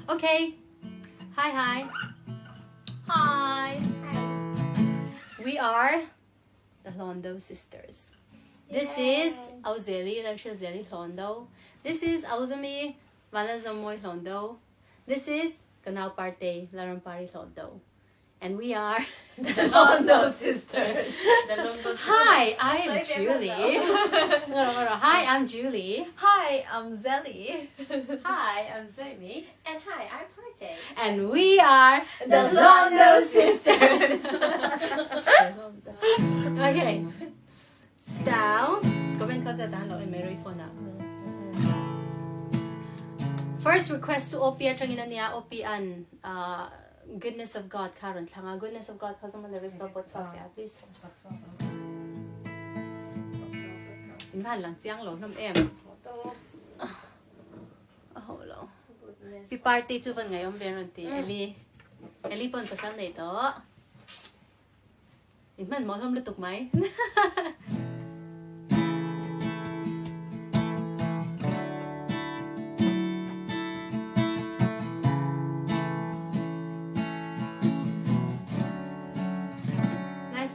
Okay. Hi. We are the Londo sisters. This is Auzeli, Zeli Londo. This is Auzami, Valazamoy Londo. This is Canal Parte, Larampari Londo. And we are the Londo sisters. Hi, I am Julie. Hi, I'm Julie. Hi, I'm Zelly. Hi, I'm Zoe. And hi, I'm Parte. And we are the Londo sisters. Okay. So, comment ka sa download and meron ko na. First request to Opie at niya Opian goodness of God current lang goodness of God kasi man lyrics about swap please. Invan lang siyang lo nam em. Lo. Pi party chu ban ngayon meron ti Eli pon pasal na ito. Invan mo ham lutuk mai.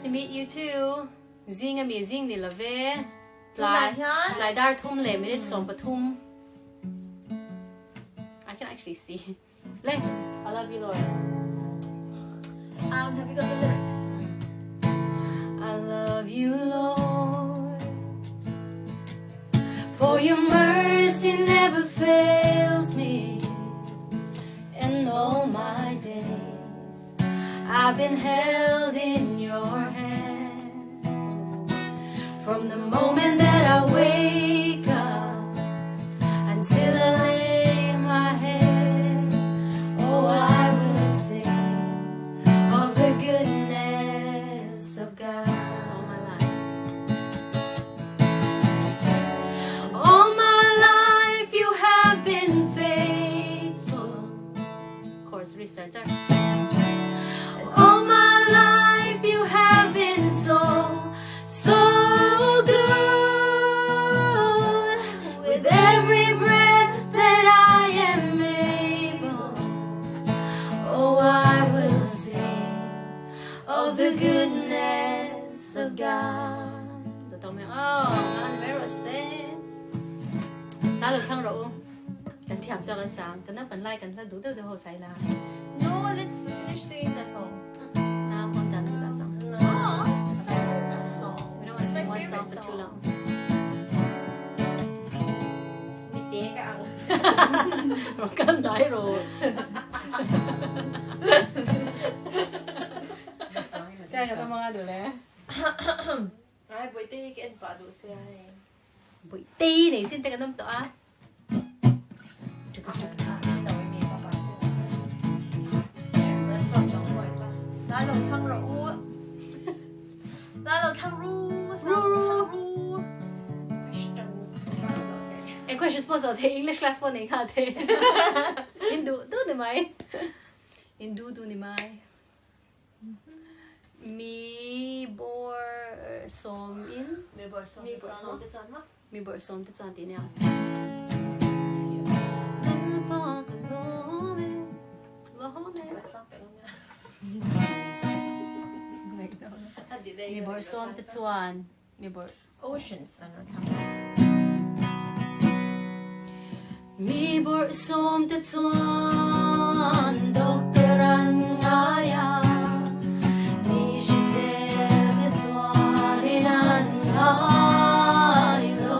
To meet you too. Zing amazing ni lave. Lai dar thum le minute som patum. I can actually see. Le, I love you, Lord. Have you got the lyrics? I love you, Lord, for your mercy never fails me. In all my days, I've been held in your hands. From the moment that I wake up until I lay my head, oh, I will sing of the goodness of God. All my life. All my life you have been faithful. Of course, restart. All my life you have been so good. With every breath that I am able, oh, I will sing of the goodness of God. Oh, I'm very sad. Đã được thăng rượu cần thiam cho cái sáng cần nó vẫn like cần nó đủ từ hồ say là. No, let's finish singing that song. Now I'm done with that song. We don't want to sing one song for too long. Rồi cân nói rồi. Đây là tao mang được đấy. Ay, buổi tí cái anh bà đủ xe. Buổi tí này xin tay cái nông tọa. Em question supposed to English class one này khá thế. Hindu du ni mai. Hindu du ni mai. Mi bor som in. Mi bor som til sånn, hva? Mi bor som til sånn din ja. Mi bor som til sånn. Mi bor Oceans. Mi bor som til sånn. Doktoran ngaya. Mi gisel til sånn inan ngaylo.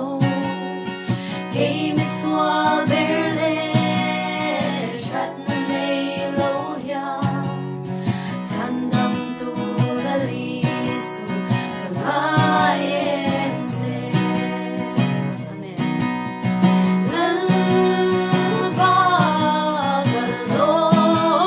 Hey mi swal berle. Shatna neylo ya. Tandam tulalisu. Kamayenze. Amen. Lalba galore.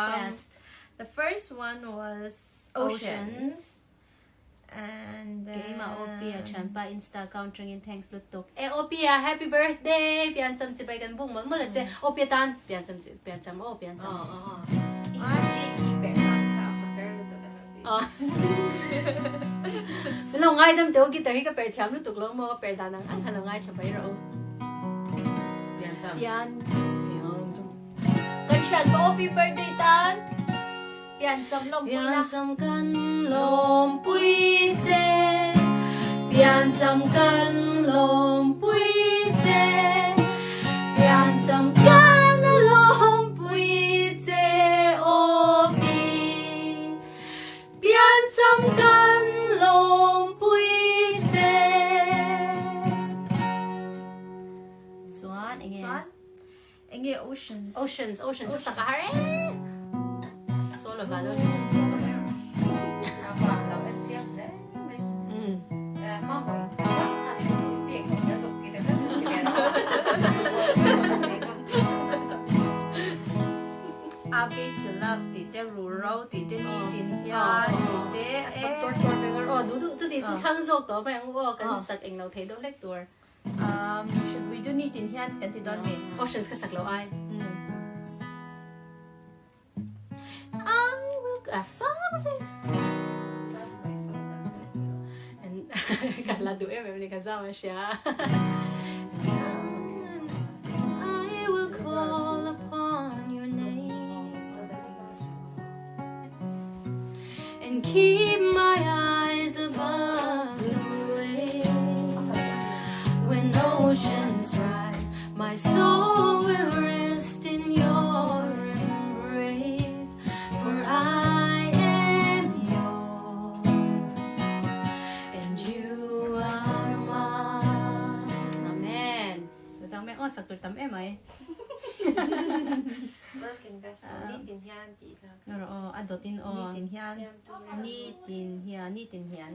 best. The first one was oceans. And Game Opia Champa Insta countering in thanks Lutuk. Opia, happy birthday! Pian some Tibetan boom, Mullet, Opia Tan, Pian some oh, Pian some. Long ngaihdan to guitar hi ka per thiam lu tuk lo mo per danang an thanang ngai thapai ro. Pian. Kan happy birthday Tan. Pian some lom Pian some kan lom pui che. Pian some kan lom pui che. Pian some kan lom pui che opi. Pian some kan lom pui che. Xuan Enge oceans. Oceans sa Sahara. Solo valor. Abi to love tite rural tite ni tin hian tite du chu ti chu thang zok to ba yang wo kan sak eng lo thei do lek tur. Should we do ni tin hian kan ti don me Oceans ka sak lo ai. I will and kan la du em ni ka za ma sha. I will call upon your name and keep my eyes above the waves. When oceans rise, my soul will rest in your embrace. For I am yours, and you are mine. Amen. Datang may sakto tam ay. Broken vessel. Ni tin hian ti la. Noro adotin o. ni tin hian Ni tin hian.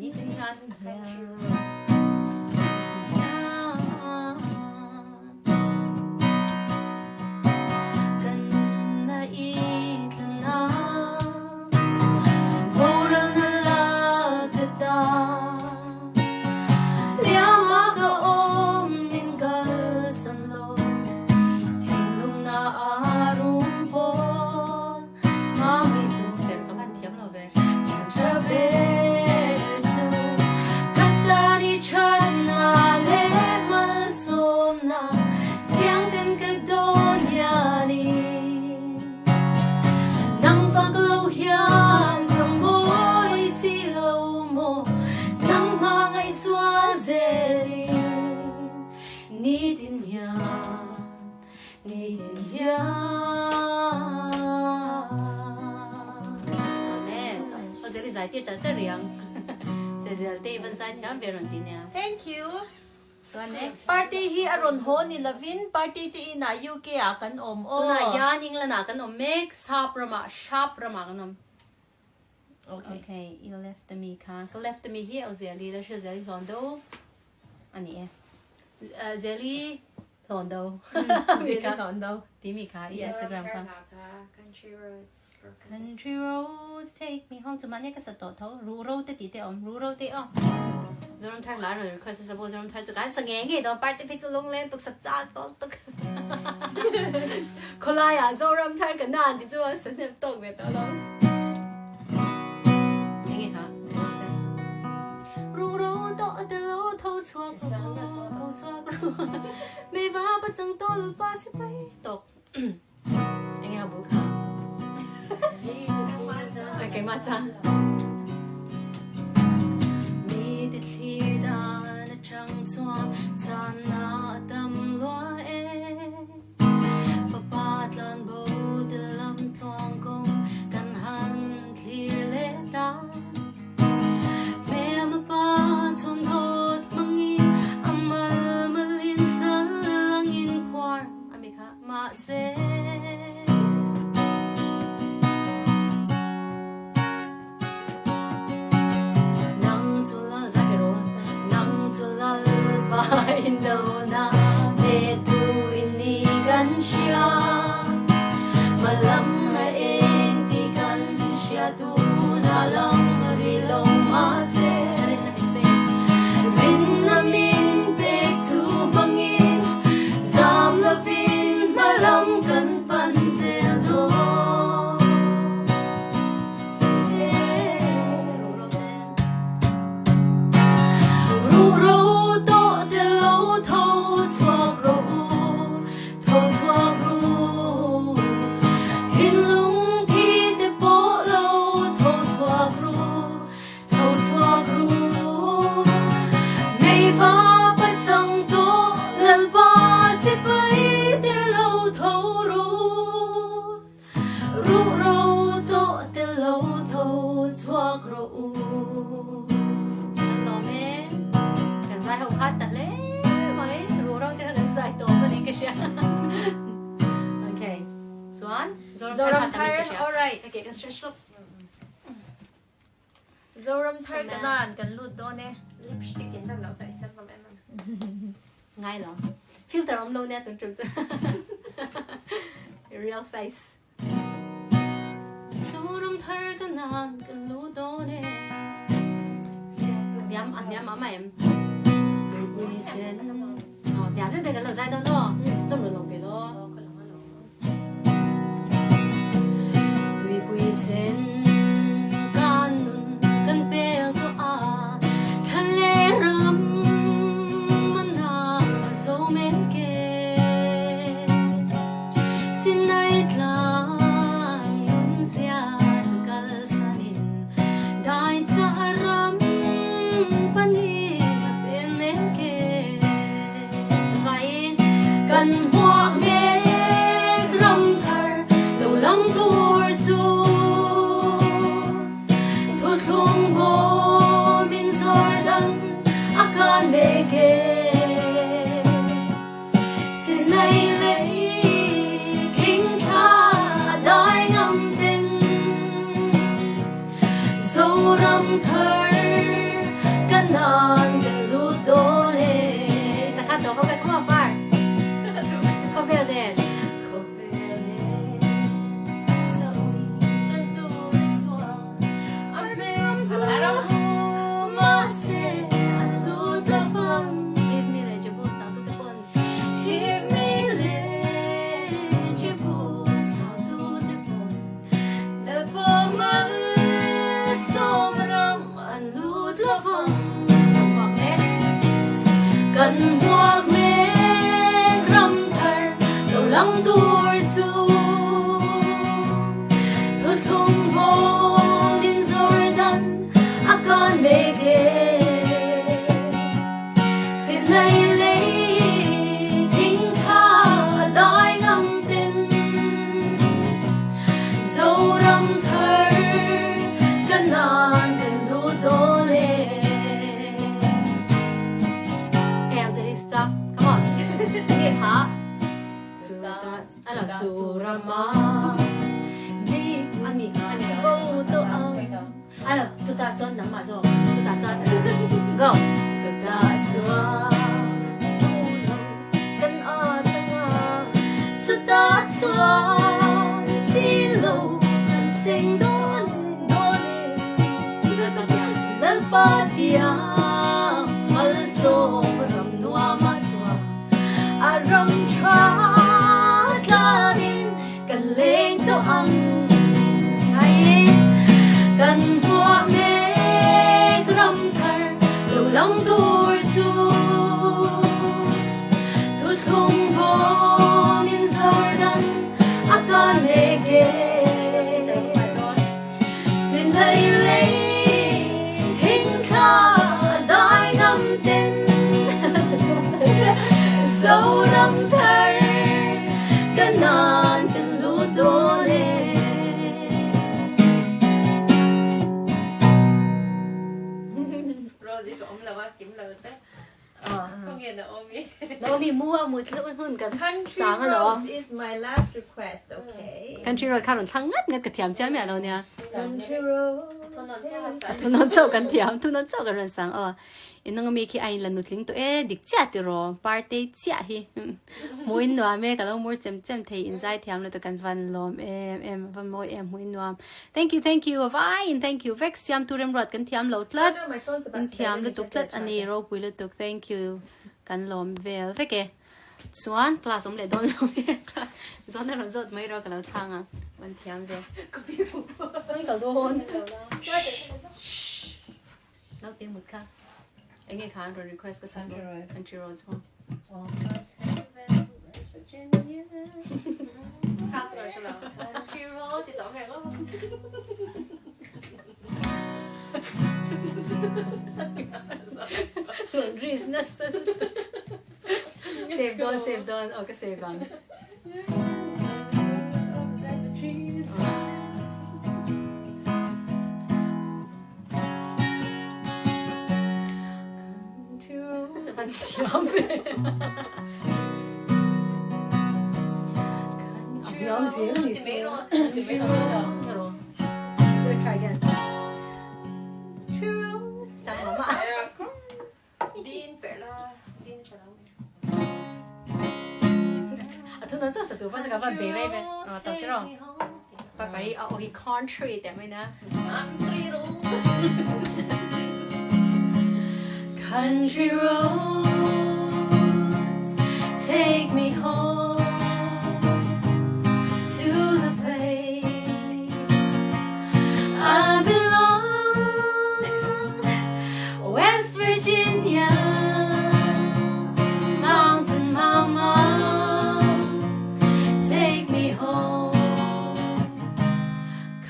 Thank you. So next Party hi aron ho ni Lavin party ti ina UK akan o. Tuna yan ingla na kan make sharp rama kanom. Okay, you left me ka. Ka left me here o zeli da she zeli hondo. Ani zeli hondo. Zeli hondo. Timi ka Instagram ka. Country roads take me home to mane ka sa toto. Rural te ti te rural te om. Zorom thar la no request suppose zorom thar chu kan sa nge do party phi chu long len tuk sa cha to tuk. Kolaya zorom thar ka nan ti chu san nem tok ve to lo. Nge ha. Rural to de lo tho chua ko chua ko. Me va ba chang to lu pa si pai tok. Nge ha bu ka. Okay, matcha. Trăng xuân gian na tâm loa và ba lần bầu từ lâm thoáng công căn hắn clear lệ ta mẹ mà ba chôn hốt mang in amal malin sân lang in khoar amika ma se kể cái stretch up Zawh ram thar cái nan cần lụt đó nè. Lipstick in đó là phải xem vào em ăn. ngay lắm filter ông lâu nè tuần trùm real face Zawh ram thar cái nan cần lụt đó nè nhắm ăn nhắm mà em Quý sen nhắm lên đây cái là giai đoạn đó trong lòng về lo Tùy quý sen can nun can bel to a can lê ram man na zo men ke xin nay tlang nun zia zakal sanin dai cha ram pani ben men ke vain kan hoa me ram thar lo lang tur chu thut lung ho min zordan akan me ke sin nay le thing tha dai ngam tin Zawh ram thar kanan lu do le sa ka to ko ka ko par ko ve den ko ve den sa ui tan tu chua ar me am aro ma se an lu da fam give me le jabus now to the phone give me le jabus now to the phone le phone man som ram an lu da fam cần hoa mê ram thar lâu lắng tur chu thut không ho min zordan akan me ke xin nay lấy thinh tha đai ngam tin Zawh ram thar kanan kan lu do le stop. Come on. Okay, ha. Chu rama. Đi ăn mì bông tô ăn. Chúng ta chọn nắm mà rồi. Chúng ta chọn. Go. Chúng ta chọn. Cần ở tầng. Chúng ta chọn. Xin lâu. Cần sinh đón. Lal pa thiam. Mal so ram nuwa matwa. Aram cha tlanin. Kan leng to ang. Ay. Kan hoa me ram thar. Lâu lắng tur chu. Thut không ho min zordan. Akan me ke. Xin hãy lấy hình kha đai ngắm tin. Zawh ram thar kanan kan lu do le. Rosie có ông là kiếm lời đấy. Không nghe là ôm đi. Nó bị mua hơn cả Country sáng rồi roads is my last request, okay? Country road khá là thăng ngắt ngắt cái thiam chơi mẹ đâu nha. Country road. Thu nó châu cái thiam, thu nó châu cái rần sáng Ino nga may ki ay lanut ling to dik chat ro party chat hi. Muin no me ka lo more chem thei inside thiam lo to kan van lom em van moi em muin no. Thank you vai thank you vex siam tu rem rot kan thiam lo tlat. No, my phone's about to Thiam lo die. tuk tlat ani ro pui lo tuk thank you kan lom vel veke. Swan class om le don lo me. Zon na zot mai ro ka lo thanga wan thiam ve. Mai ka don. Lâu tiếng một ca. Anh nghe khán rồi request cái sang Country Roads không? Hát rồi cho nào. Country road thì tổng nghe lắm. Business. Save don. Okay, save on. Thiam Thiam gì thì mấy rồi. gặp bạn bè đây về tập cái rồi bạn phải ở cái country để mới nè country roads take me home to the place I belong, West Virginia, mountain mama, take me home,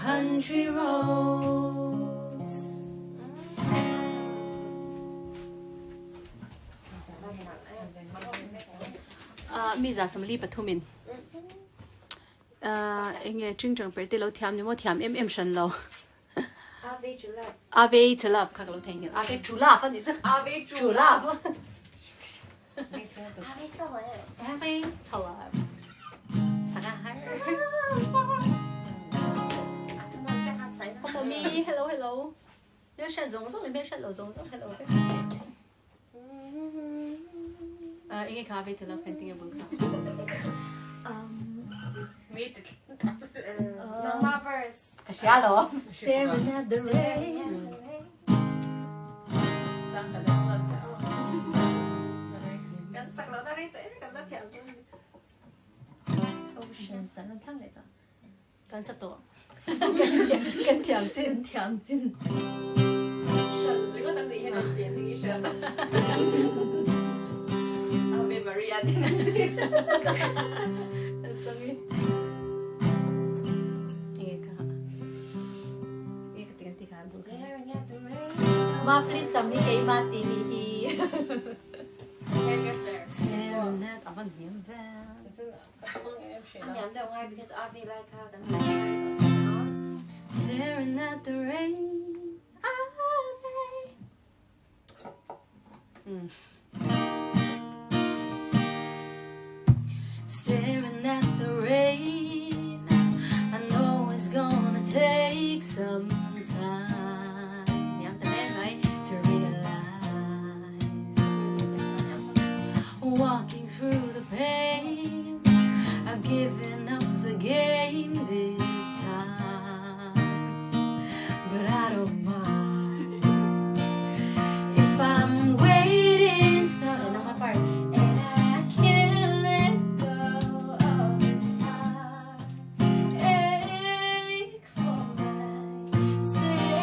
country roads. Mi giờ xem li bắt thu mình. Anh nghe chương trình phải đi lâu thiam nhưng mà thiam em sân lâu. Ave to love, các bạn thấy nhỉ? Ave to love, anh nhỉ? Ave to love. Ave to love. Sang hai. Hello mi, hello. Nhớ sẽ giống giống bên sẽ lâu giống hello. Anh nghe Ave to love, anh tiếng buồn không? Meet it. Normal verse. Hello. Staring at the rain. Ocean sun nó thăng lại đó. Con sắp tổ.跟条筋，条筋。神是我当地很点力神。Ave Maria 點終於。Ma flissam ni kay matinihi. Staring at a Hnamdang. Hnamdang why? Because Ave like her and Staring at the rain. Staring at the rain. I know it's gonna take some time. To realize, walking through the pain, I've given up the game this time, but I don't mind if I'm waiting. Starting on my part, and I can't let go of this heartache for my sake.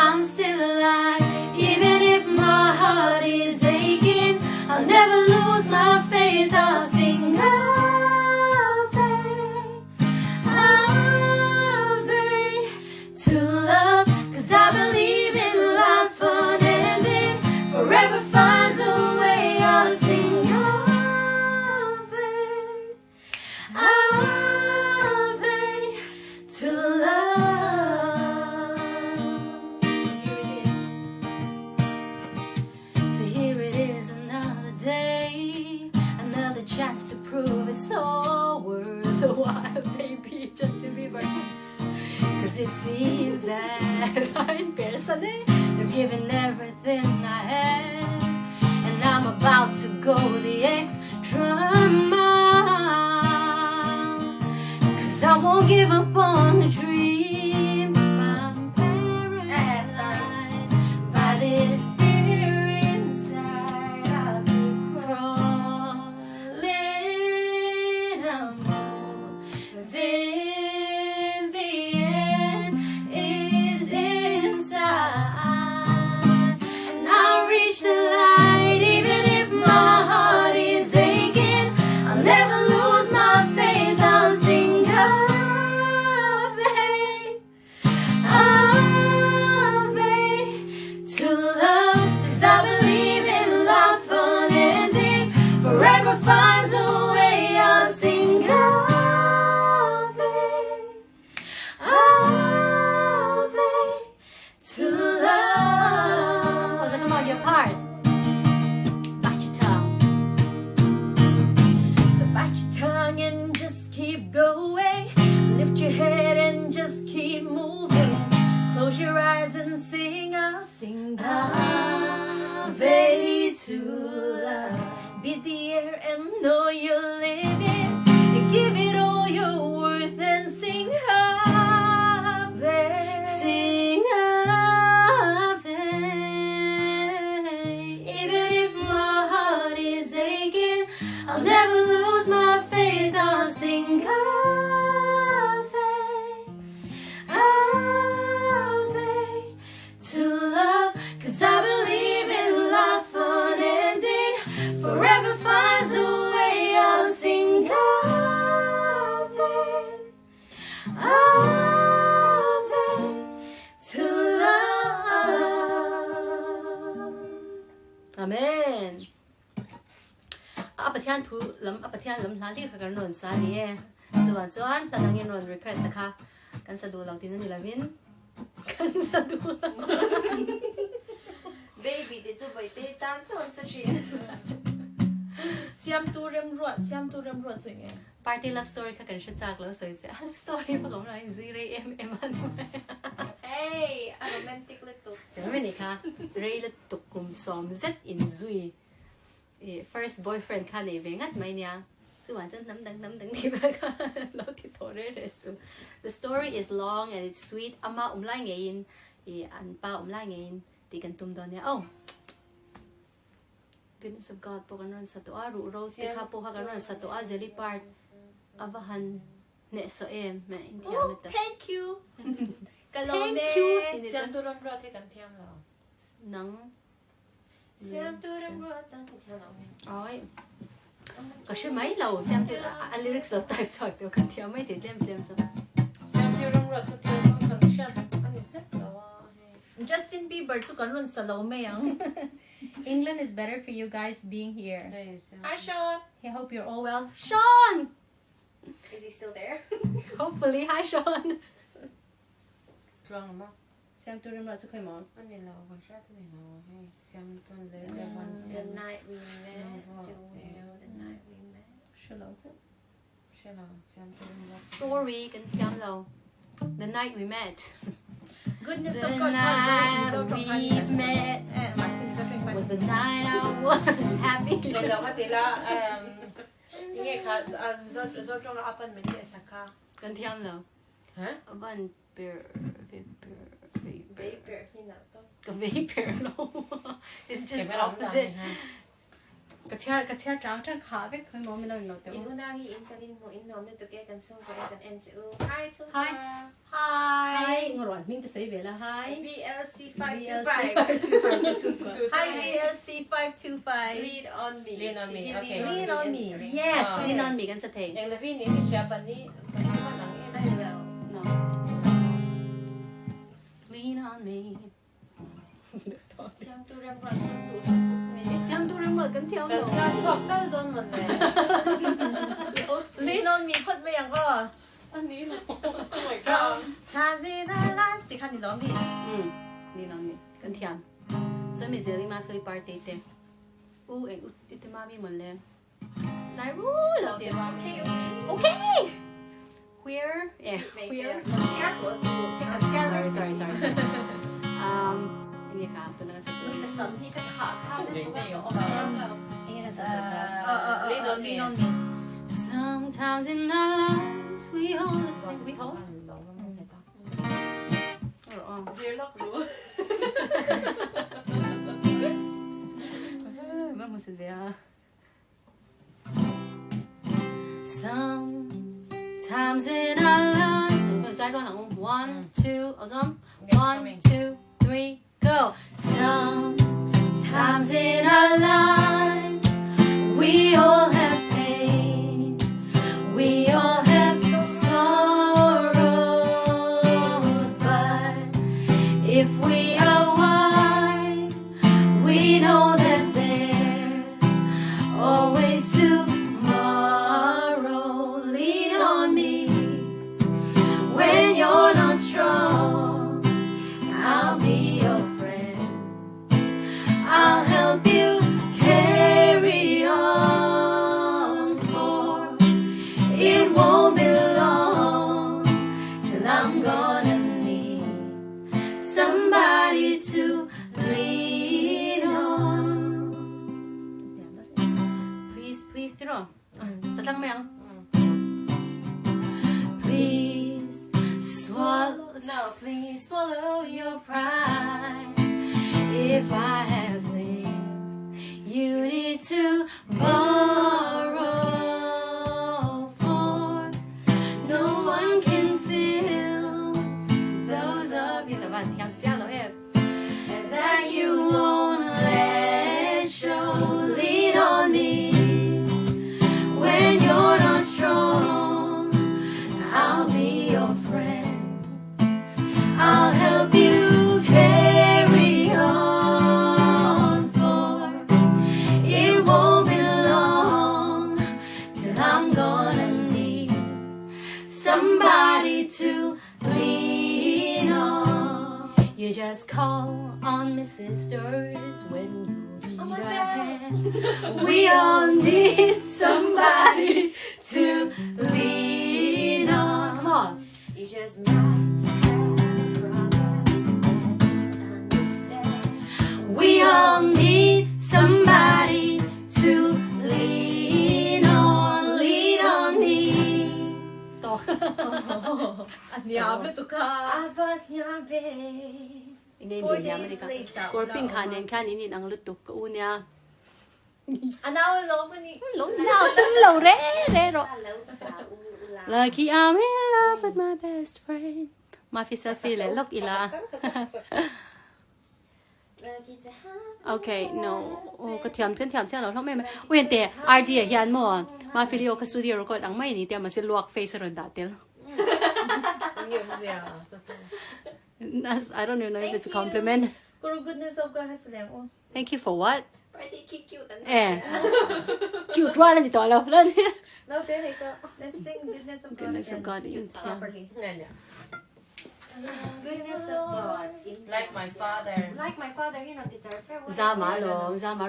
I'm still alive, even if my heart is aching. I'll never lose my faith. I'll sing Ave, Ave to love, 'cause I believe in life unending. Forever finds a way. I'll sing Ave, Ave to love. So here it is, another day, another chance to prove it's all worth a while, maybe just to be right. 'Cause it seems that I'm personally have given everything I had, and I'm about to go the extra mile. 'Cause I won't give up on the dream if I'm paralyzed by this fear inside. I'll keep crawling. I'm moving. The end is inside, and I'll reach the light even if my heart นทูลำอภิเทียนลำหลานที่กันนนสาลีจวนแต่นังยินนน request นะคะกันสะดูเราที่นั่นนี่ละวินกันสะดู baby 的就被对单做事情。siam tu rem ruột rồi nghe party love story ค่ะกันชัดจากแล้วสวยเสีย love story พวกเราเนี่ยซีรีส์เอ็มอัน Hey, a romantic little. แต่ไม่นี่ค่ะเรย์ละตุกกุมสอมเซ็ตอินซุย first boyfriend ค่ะในเวงัดไหมเนี่ยคือว่าจะน้ำดังที่แบบเราที่โทรเรสุ the story is long and it's sweet อามาไล่เงินอันป้าไล่เงินตีกันตุ้มตอนเนี่ยoh goodness of God พวกกันรันสัตว์อารูโรติค่ะพวกกันรันสัตว์อาเจลิปาร์ตอาบหันเนสเอ็มแม่อินเดีย oh ไม่ต้อง thank you กันลง thank เน่ you เสียมตัวรอดที่กันเทียมเรา นัง เสียมตัวรอดตั้งที่เทียมเรา อ๋อก็ใช่ไหมเราเสียมตัวlyrics เรา type ชอบเดียวกันเทียมไม่ติดเล่มจ้ะ เสียมตัวรอดที่เทียมกันเชื่ออันนี้เราว่า Justin Bieber ทุกคนรุ่นสโลว์ไม่ยัง England is better for you guys being here Hi Sean I hope you're all well Sean is he still there hopefully hi Sean ลองมั้ย เสียมตัวเริ่มเราจะค่อยมอง อันนี้เราคนชาติที่เราให้เสียมตัวเลยแต่วันเสีย The night we met do you know the night we met ใช่แล้ว ใช่เราเสียมตัวรอด story กันเทียมเรา the night we met Goodness the of God night we met มาซิมจะเป็น was the night I was happy เราก็ตีละยังไงคะโซจงเราอัปเป็นไม่ได้สักค่ะ กันเทียมเรา ฮะ วันเปอร์ Vapor ที่หนักต้อง กับ vapor no it's just opposite กระเช้าจ้างจังขาไปเคยมองไม่ได้หรอกแต่ อิน ว่า อุนาฮีอินกันอินโมอินนอมเนี่ยตัวแกกันส่งไปกัน NCU Hi ทุกคน Hi งรอนมิ่งจะใส่เวลา Hi VLC 525 Hi VLC 525 Lead on me Lean on me okay Lean on me yes lean on me กันสักที อย่างละพี่นี่พี่เชียร์ปันนี้ปันนี้ว่าหนังได้แล้ว no lean on me เสียงตัวเรียบร้อยเสียงตัว เสียงตัวเริ่มเหมือนกันเที่ยว แต่ชอบชอบก็โดนมันเลย Lean on me พูดไม่ยังก็ อันนี้เหรอ Sometimes in our lives สิคันนี่ร้องดิ lean on me กันเที่ยวส่วนมีเซรีมาฟิลิปปาร์ตี้เต็มเอ็งอิตมามีหมดเลยใจรู้แล้วเดี๋ยว okay queer yeah queer sorry นี่ค่ะตัวนั้นสักตัว แต่สอนที่จะขาข้ามได้ตัวเดียว นี่กันสักตัว Lean on me sometimes in our lives we all เสียล็อกรู้ Vamos a ver. Sometimes in our lives. One, two, awesome. 1, 2, 3, go. Sometimes in our lives, we all have pain. We all have sorrows. But if we are wise, we know that there's always tomorrow. Lean on me when you're not strong. I'll be your friend. I'll help you carry on, for it won't be long till I'm gonna need somebody to lean on. Please, tiro. Satang mo yan. Please swallow your pride. If I have things you need to borrow, for no one can fill those of you that you won't let show. Lean on me when you're not strong. I'll be your friend. I'll help you carry on. just call on me sisters when you need a hand. We all need somebody to lean on. Come on. You just might have a problem and understand. We all need somebody to lean on me. 안녕 tukha. Abat niya, babe. Ini 4 dia days mereka. later. Korping kanin kan ini nang lutuk ko unya. Anaw lo pa ni. Long lao tum lo re ro. Hello, sa ula. Lucky I'm in love with my best friend. Ma fi selfie le lok ila. Lucky to have Okay, no. Oh, ka thiam chen lo thong me. Wen te RD hian mo. Ma video ka studio record ang mai ni te ma si luak face ron da tel. I don't even know if it's a compliment. Guru goodness of God has lang. Thank you for what? Pretty cute and Cute wa lan ti to lo. Lan. No, then let's sing goodness of God. Goodness of God yung thiam. Properly. goodness of God. Like my father. Like my father, you know, it's our Zama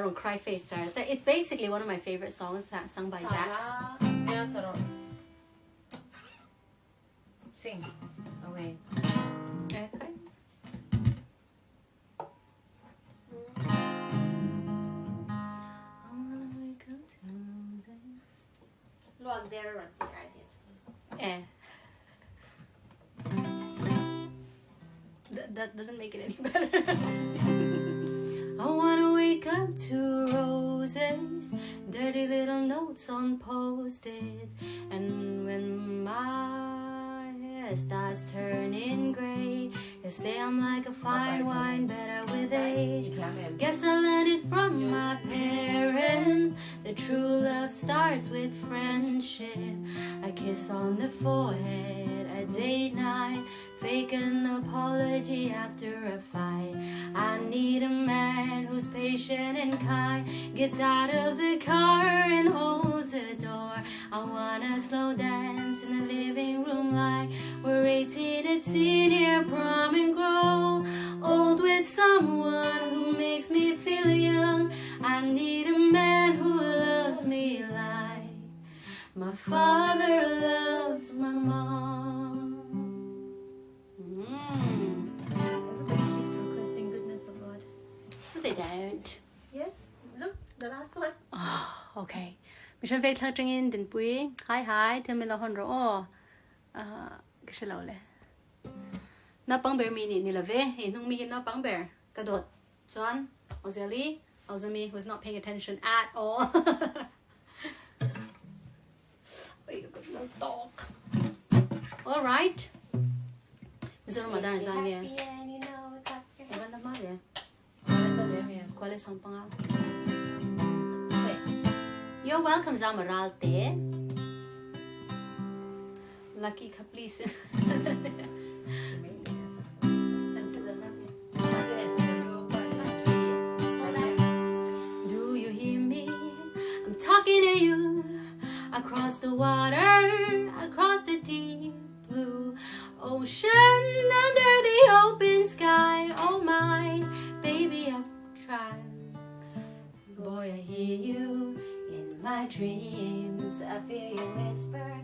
lo cry face sir. It's basically one of my favorite songs sung by Jax. Yeah, sarap. Sing. Away. Okay. Log there, run the ideas. That doesn't make it any better. I wanna wake up to roses, dirty little notes on post-its, and when my hair starts turning gray, you say I'm like a fine wine, better with age. Guess I learned it from my parents. The true love starts with friendship. A kiss on the forehead, a date night, fake an apology after a fight. I need a man who's patient and kind, gets out of the car and holds the door. I wanna slow dance in the living room like we're 18 at senior prom and grow old with someone who makes me feel young. I need a man who loves me like my father loves my mom. Everybody keeps requesting goodness of God. They don't. Yes. Look, the last one. Oh, okay. Mission Faith Thang Trinh In Din Pui. Hi. Tell me la hon ro. Cái gì lâu lệ. Nó băng bear mi ni la ve. Hình hung mi hin nó băng bear. Cái đột. John. Ozeli. Ozemi who's not paying attention at all. Wait, I've got no dog. All right. Bisa rumah dah Zan ya. Bukan nama ya. ¿Cuáles son pang? Okay. You're welcome, Zamaralte. Lucky ka, please. Do you hear me? I'm talking to you. Across the water, across the deep blue ocean, under the open sky. Oh my, baby, I've tried. Boy, I hear you in my dreams. I feel you whisper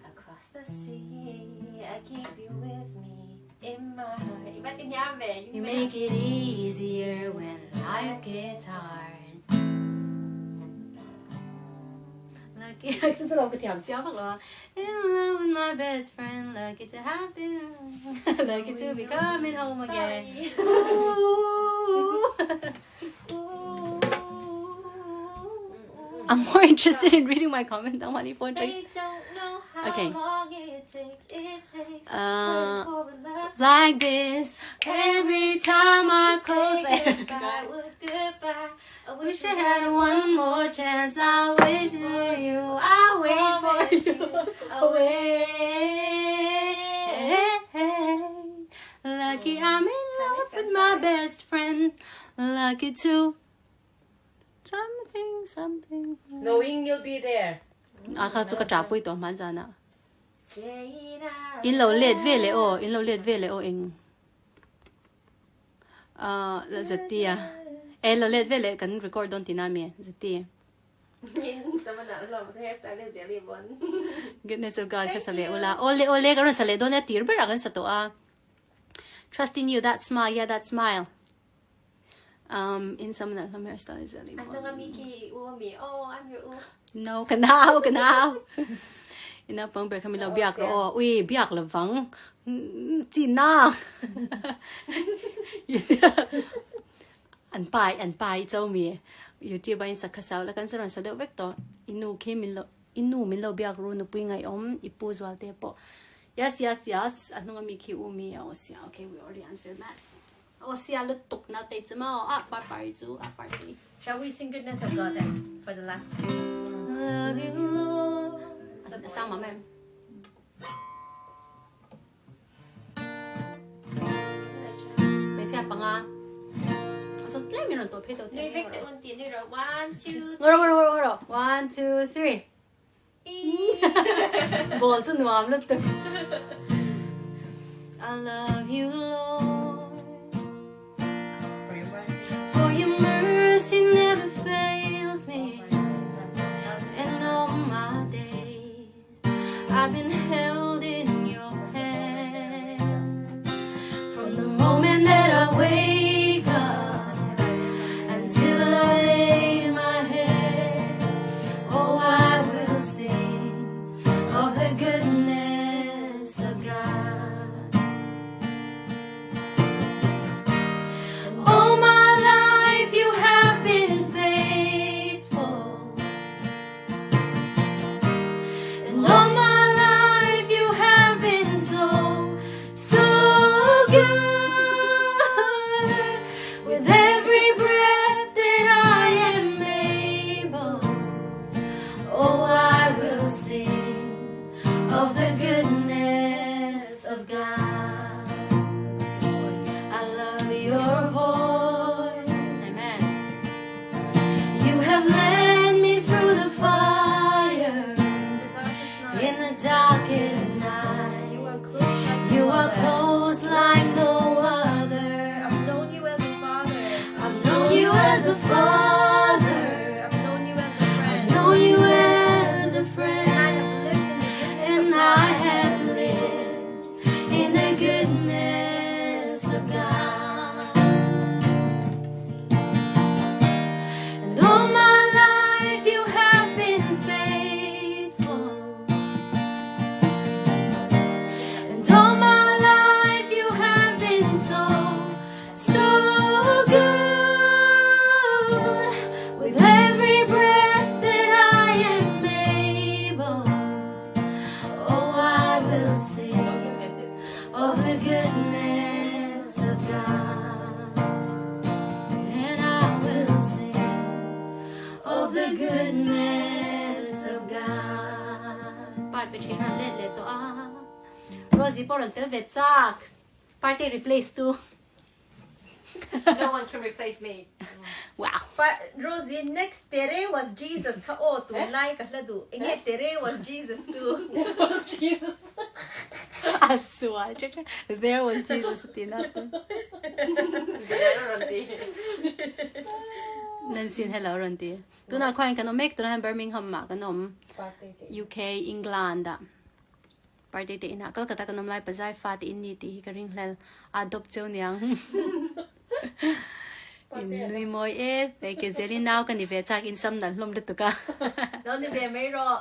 across the sea. I keep you with me in my heart. You make it easier when life gets hard. Lucky, in love with my best friend. Lucky to have you. Lucky to be coming home again. Ooh. I'm more interested in reading my comment than what you want to. They don't know how Okay. long it takes. Like this, every time I close goodbye with goodbye. I wish I had one more chance. I wish for you. I wait for you. Lucky I'm in love with my best friend. Lucky to something. Knowing you'll be there. Aka chu ka trapo ito man sana. Say it out In lo let ve le o ing. giật tia lo let về lệ cần record don tina mi giật tia Someone that love hairstyle is really one. goodness of God kasi le ula ole karon sa le don na tir bera kan sa to trust in you, that smile, yeah, that smile. In some that some hairstyle is really Ano nga Miki umi? Oh, I'm your no, kanaw. Ina pang ber kami lo biak lo. Ui, biak lo vang. Tina. An pai châu mi. YouTube ba in sa kasaw la kan sa ron sa do vector. Inu min lo biak ro no pui ngai ipu zwal te po. Yes. Ano nga Miki umi osia. Okay, we already answered that. Osia lutuk na te zuma par zu party. Shall we sing Goodness of God then for the last? Love you, Lord. Sama mem. Bây giờ bằng à. So claim you to pay to. Neih vector unti ni ro 1 2 Ngoro. 1 2 3. Bol sun nuam lut. I love you, Lord. For your mercy never fails me. And all my days I've been held in your hand. From the moment that I wake up until I lay my head, oh, I will sing of the goodness of God. And all my life you have been faithful. And all my life you have been so good. With every breath that I am able, oh, I will sing of the goodness of God. I love your voice. Amen. You have led me through the fire in the darkest night. You are close like no other. I've known you as a father. I've known you as a father. I've known you as a friend. I've known you as a friend. And I have lived in the goodness And I have lived in the goodness of God. of God. And all my life you have been faithful. And all my life you have been so good. With every breath that I am able, oh, I will sing of the goodness of God. And I will sing of the goodness of God. Part between her let to Rosie Poron tel vet sak. Party replace too. No one can replace me. Wow. But Rosie, next tere was Jesus. Ka o tu lai ka ladu. Inge tere was Jesus too. Jesus. Aswa. There was Jesus tinato. Nansin hello ronti. Tu na kwan kanom make tu na Birmingham ma kanom UK England da. Party te ina kal kata kanom lai pazai fat inni ti karing hlel adopt cheu niang. In nui moi e pe ke zeli now kan ni ve chak in sam nan hlom lutu ka. No ni be mai ro.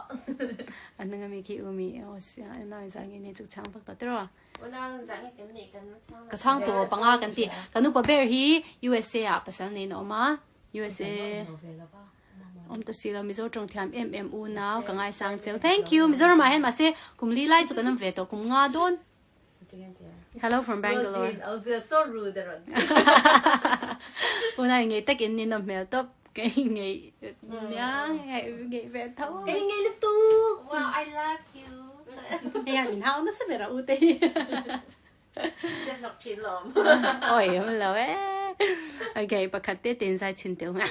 Ananga mi ki umi o sia na zang ni chu chang tak ta tro. Unang zang kan ni kan Ka chang to panga kan ti kanu pa ber hi USA a pasal nei no ma USA ta sila mizo trong thiam MMU now ka ngai sang cheu. Thank you mizo ma hen ma se kum li lai chu kanam ve to kum nga don. Hello from Bangalore. Rosie, I was so rude around. Una ngai tak in ni no mel top cái ngai nya ngai ve thau. Cái nghe lu tu. Wow, I love you. Yang min hao na sa vera ute. Rất ngọc chín lắm. Ôi mà lo ấy. Okay, pakat te tin sai chin teu nga.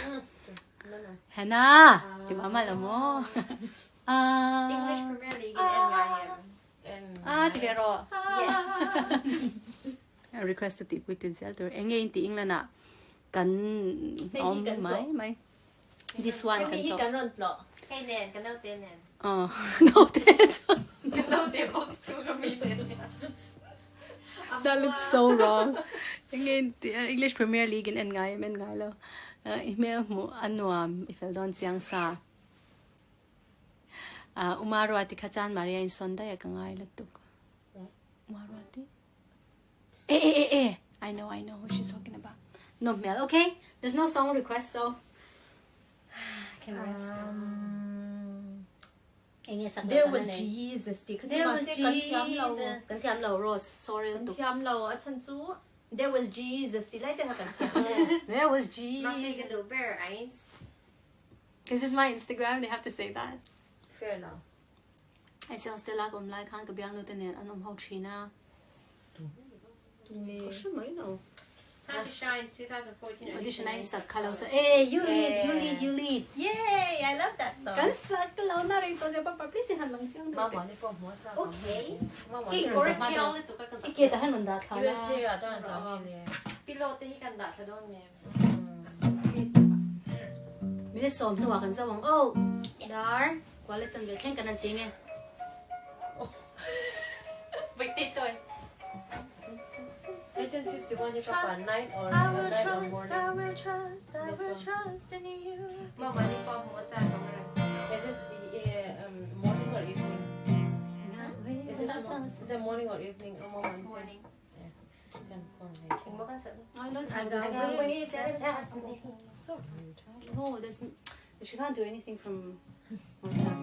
Hana, chị mama là mo. English Premier League in NYM. Ti vero. Yes. request to tip with tin sel to engin ti ing lana kan mai this one kan to kan run lo Hey Nan, kan đâu tên Nan? no that Kan đâu tên box 2 ก็มีNan. that looks so wrong engin English Premier League in ngai men ngai lo email mo anuam ifel don siang sa umarwati khachan Maria in Sunday ka ngai latuk umarwati I know who she's talking about. No mail, okay? There's no song request, so can rest. There was Jesus. There was Jesus. Kan thiam lo Rose. Sorry to. thiam lo ở chân chú. There was Jesus. Thì lấy cho thật There was Mắc Jesus. cái đồ bear eyes. This is my Instagram. They have to say that. Fair now. I say Stella kom like han ka biang no tenen anom ho China. Có số mấy đâu. Time to Shine 2014 Audition ay sa kalaw sa. You lead. Yay! I love that song. Kan sa kalaw na rin to siya paparpisihan lang siyang Mama ni po mo sa. Okay. Mama. Ki original ito ka kasi. Ikitahan man dat kala. USA à, đó là sao vậy? Pilote hi kan đạt cho đó nè. Mình xóm nó kan sa wang oh. Dar. Quality sang bel khen kanan sing eh. Big tit thôi. 1951 you got one night or I will night or trust, morning. I will trust in you. Mama ni po mo sa kamera. Is this morning or evening? Is it morning or evening? Or morning? Mo kan sa. I don't I know. got ways that So rude. No, she can't do anything from WhatsApp.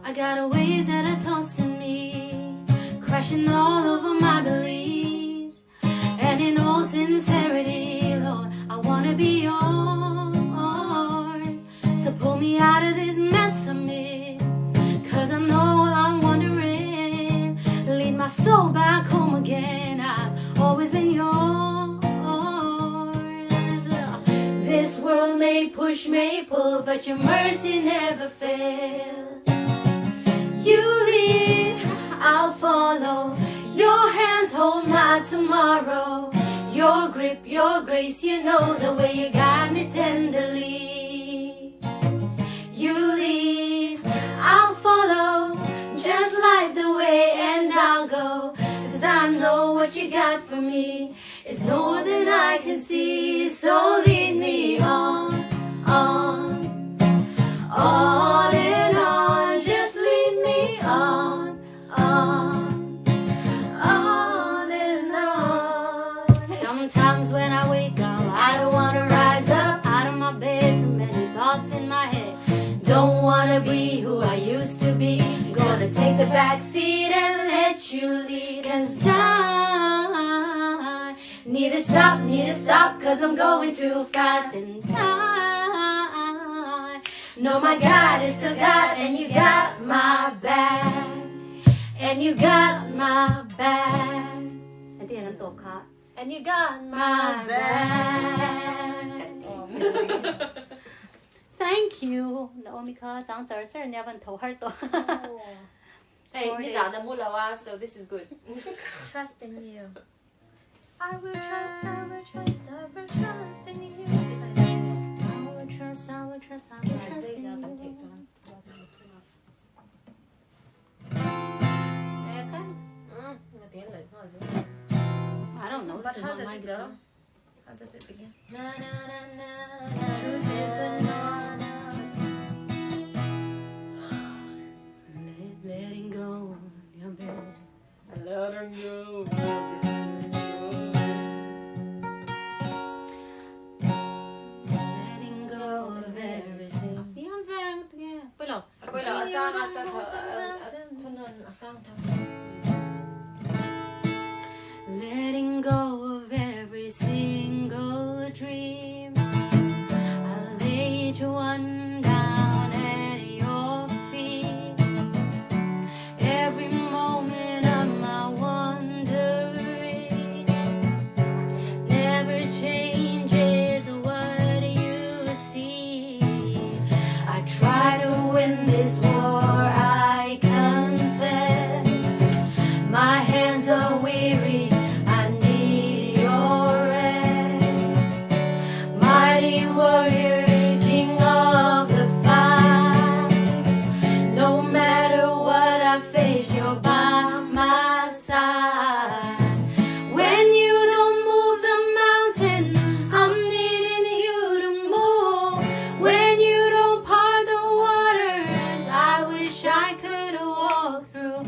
I got a ways that are tossing me, crashing all over my beliefs, and in all sincerity, Lord, I wanna be yours. So pull me out of this mess I'm in, 'cause I know I'm wandering. Lead my soul back home again. I've always been yours. This world may push, may pull, but your mercy never fails. You lead, I'll follow. Your hands hold my tomorrow. Your grip, your grace, you know the way you guide me tenderly. You lead, I'll follow. Just light the way and I'll go. 'Cause I know what you got for me is more than I can see. So lead me on and on. Just lead me on and on. Sometimes when I wake up, I don't wanna rise up out of my bed. Too many thoughts in my head. Don't wanna be who I used to be. Gonna take the back seat and let you lead. 'Cause I need to stop, 'cause I'm going too fast. And I know my God is still God, and you got my back. And you got my back. And you got my back. Thank you. Naomi ka chang char char nya ban thau har to. Hey, ni giả da mu lawa, so this is good. Trust in you. I will trust in you. I will trust in you. I don't know. But This is how not does my it guitar. go? How does it begin? Na na na na. Truth is a no. Letting go. Let her go. Letting go of everything. Bây giờ Bây giờ sang là sang sang letting go of every single dream. I lay each one down at your feet. Every moment of my wandering never changes what you see. I try to win this war, I confess. My hands are weary, that face, you're by my side. When you don't move the mountains, I'm needing you to move. When you don't part the waters, I wish I could walk through.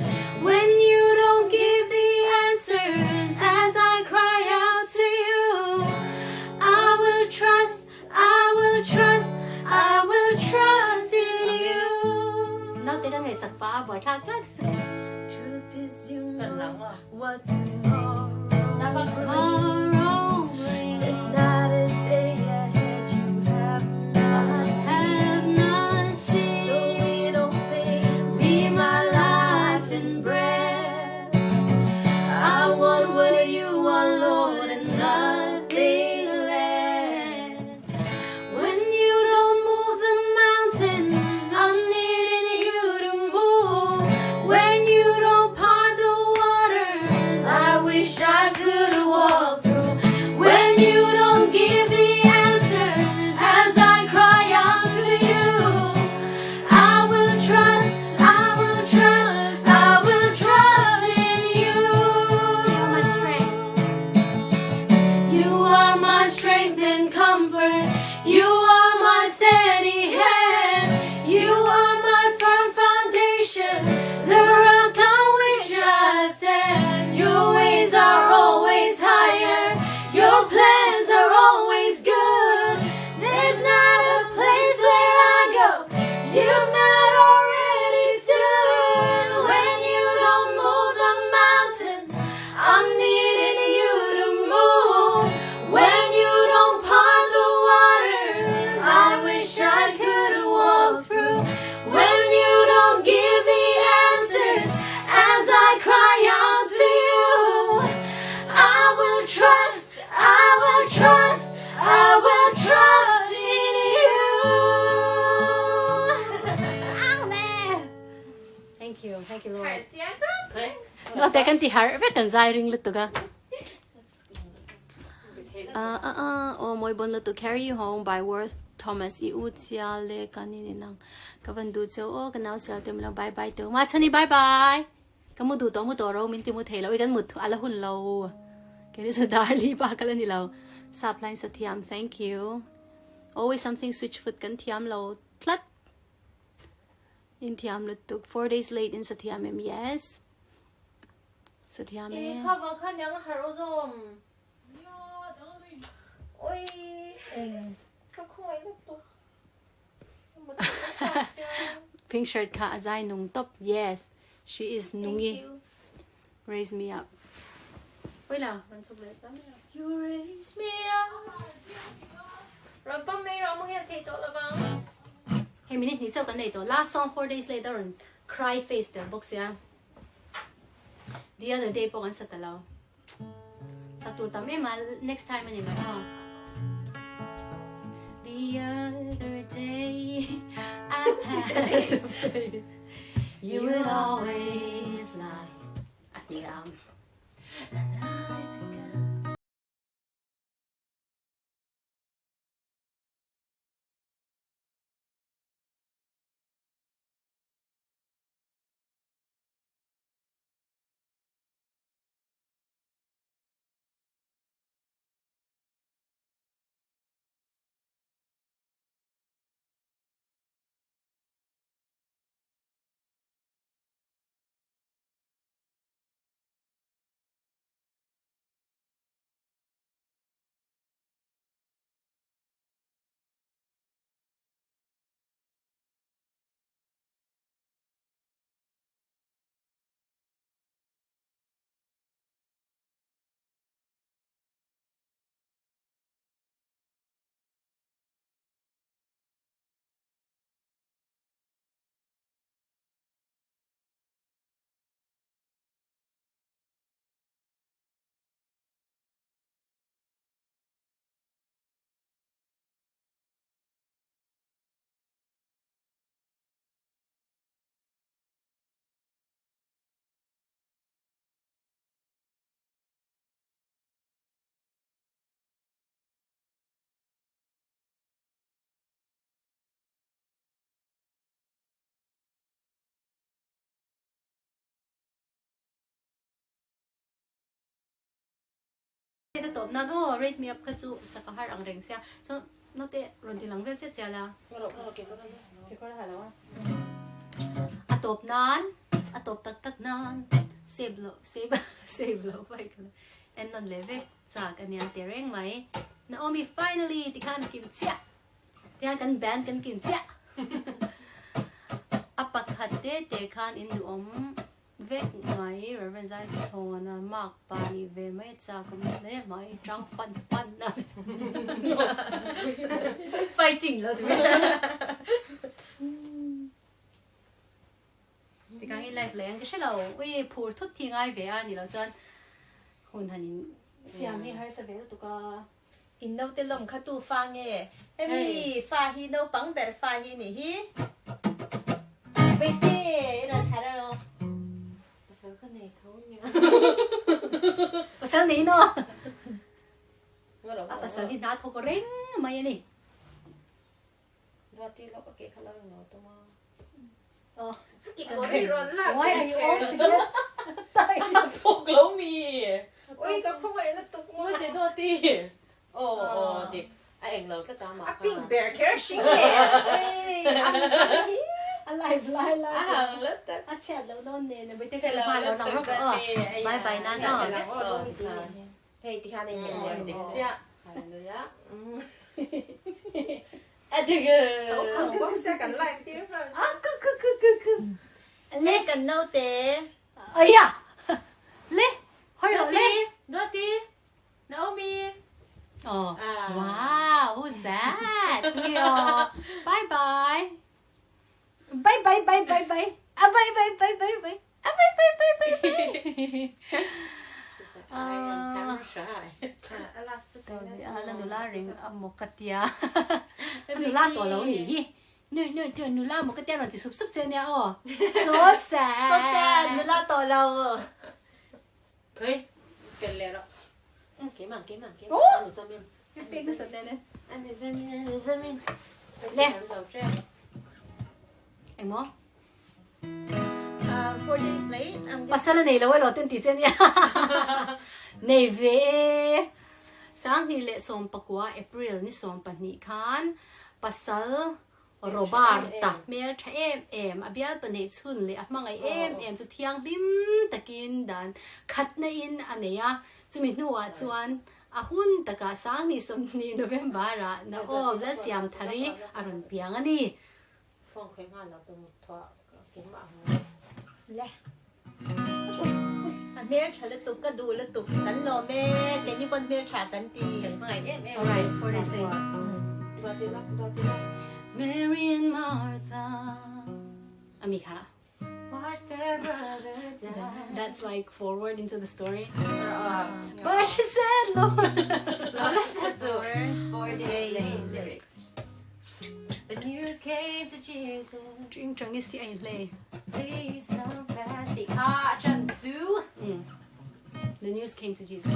When you don't give the answers as I cry out to you, I will trust, I will trust, I will trust in you. Nó tiếng Anh sặc phá bởi thác lắm. Truth is you Gần lắm know à? what tomorrow Tomorrow brings. It's not a day ahead you have not Have not seen. So we don't think Be my life and breath. I want what you want, Lord, and nothing less. When you don't move the mountains, I'm needing you to move. When you don't part the waters, I wish I could walk through. When you don't give the answers as I cry out to you, I will trust, I will trust, I will trust in you. You're my strength. You are my strength and comfort. You are my steady hand. You are my firm foundation, the rock on which I stand. Your ways are always higher. Your plans are always good. There's not a place where I go you've not already stood. When you don't move the mountains, I'm needing you to move. When you don't part the waters, I wish I could walk through. When you don't give the answers as I cry out to you, I will trust, I will trust, I will trust in you. Thank you, Lord. Nó tay kan ti har ve kan zai ring lut ga. Moi bon to carry you home by Worth Thomas I ut sia le kanini nang kavan du cheu o kanau sia tem la bye bye to ma chani bye bye kamu du to ro min ti mu thei lo I kan mut ala hun lo ke ni sa darli pa kala ni lo sap line sa thiam. Thank you. Always something switch foot kan thiam lo tlat in thiam lut took 4 days late in sa thiam em. Yes sa thiam em. Khóc khăn nhắn haro zoom. Ôi. Khóc không ai lúc tục. Pink shirt ka azai nung top. Yes, she is nungi. Raise me up. Wait lang, You raise me up. Rồi bấm mấy rồi mới nghe thấy tốt là vâng. Hey, minute ni chau kan nei to. Last song 4 days later on cry face the box ya. The other day po kan sa talaw. Sa tour ta may next time ani ma. The other day I passed away. You would always lie. Thiam. the top nan oh raise me up ka chu sakahar ang reng sia so no te ron ti lang vel che cha la Okay, ko na halawa. atop nan atop tak tak nan save lo save lo pai ka and non leve sa kanya tereng mai Naomi finally ti kan kim chia ti kan band kan kim chia apak hatte te kan in du vek ngai reverend zai chona mak pani ve mai cha kum le mai chang fun na fighting แล้ว thì càng in life leng cái sẽ lâu ui phur thut thi ngay về anh thì là chân hôn hành Siam mi har sa ve tu ka. อินโนเตลมคาตูฟังเง่เอ็มมีฟาฮีโนปังเบรฟาฮีนี่ฮีไปเจ้เราถ่ายแล้ว Pasal ka nei thau ni. pasal ni no Ngaro. pasal ni na thô có reng mày này Ra ti lo ka ke khala no to ma. กินก็ได้ร้อนละ why are you all together Thok lo mi. โอ้ยก็เพราะว่าแล้วตุกมั Mo ว te do ti. Oh, di. A eng lo ka ta ma. ปิ้งเบรแคร์ชิงเง่เอ้ยอันนี้ alive lai lai Ah, let ta. à chè lâu đâu nè nè bây giờ Chè cái lâu hoa lâu lâu nóng lâu rốc lâu bye bye na no เฮ้ยที่ข้าในเมีย Oh, เดียว di sia. Hallelujah. Adiga. เอาบักเสียกันไล่ที่นั่น à cứ เล่กันโนเต ây à lê hỏi rồi lê Do ti. Naomi. oh Ah. wow who's that yeah bye bye bye bye bye bye bye à bye bye bye bye bye à bye bye bye bye bye I am camera shy. อะไรสักอย่าง à lần đầu la ring một cái tia lần đầu la tổ lâu nhỉ nè trời nụ la một cái tia rồi thì sụp sụp trên nhau so sad ก็แซ่บเวลาต่อเรา Ơi, cái lẹ đó. Kiếm ăn. Ủa? Ăn được min. biết nó sụp lên nè Ăn được min. Lẹ. Ăn dầu tre. em mó 4 days late I'm pasalah này là quay lọt tên tỷ trên nha này về sáng thì lệ som pakwa April ni som pa ni khan pasal Roberta mer tha em abial pa nei chun le amangai em chu thiang lim takin dan khat na in aneya chumi nuwa chuan a hun taka sang ni som ni November ra na om la siam thari aron piang ani Phong khơi ngon là tụi thọ kiếm ăn. แหละเมียฉันเลยตุกก็ดูแล้วตุกกันรอแม่แกนี่บนเมียฉันกันตี Ngày em. alright for this thing Do ti lắm. Mary and Martha Amika Watch their brother die. that's like forward into the story But but she said Lord that's the word for the lyrics. The news came to Jesus. Drink drunk is the ain't lay Please come fast. The the news came to Jesus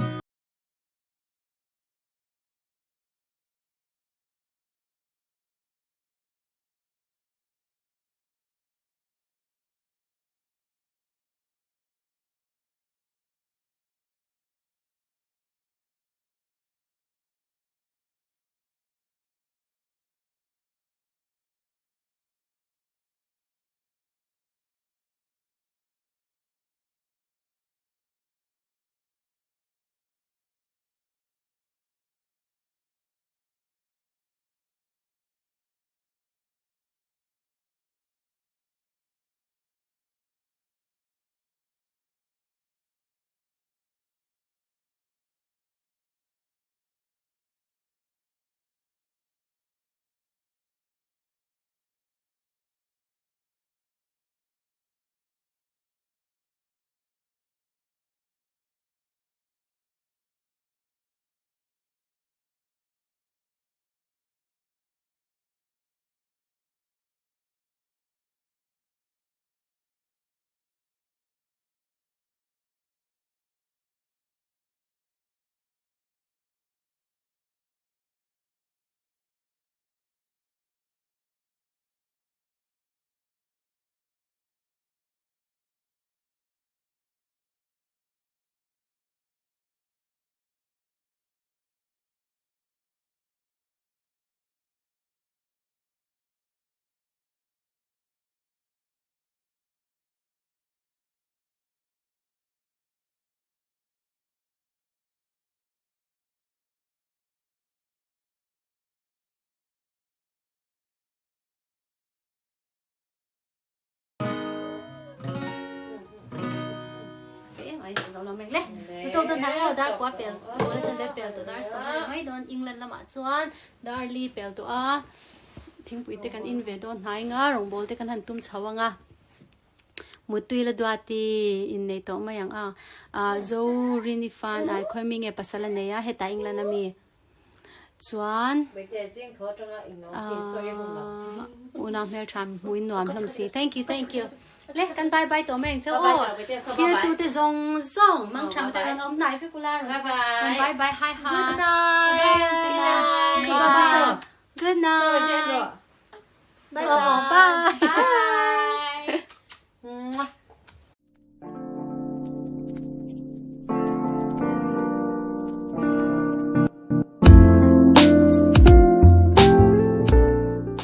ngay sẽ giống lắm lẽ tôi tôi nói đã quá bèo tôi là chân bé bèo tôi đã sống ngay đón England làm chuan đã li bèo tôi thím bụi tê kan in về đón hai ngã rong bol tê kan han tum chawa ngã một tuy là đoạt thì in này tổ mà yang zawh rini fan ai khơi mình nghe pasalah neih hết tại England là mi chuan unang mer tham muin nuam tham si thank you le kan bye bye to meng so here to the zong mang tham ta ron om nai fi kula rồi bye bye hi Good night. good night Bye bye. bye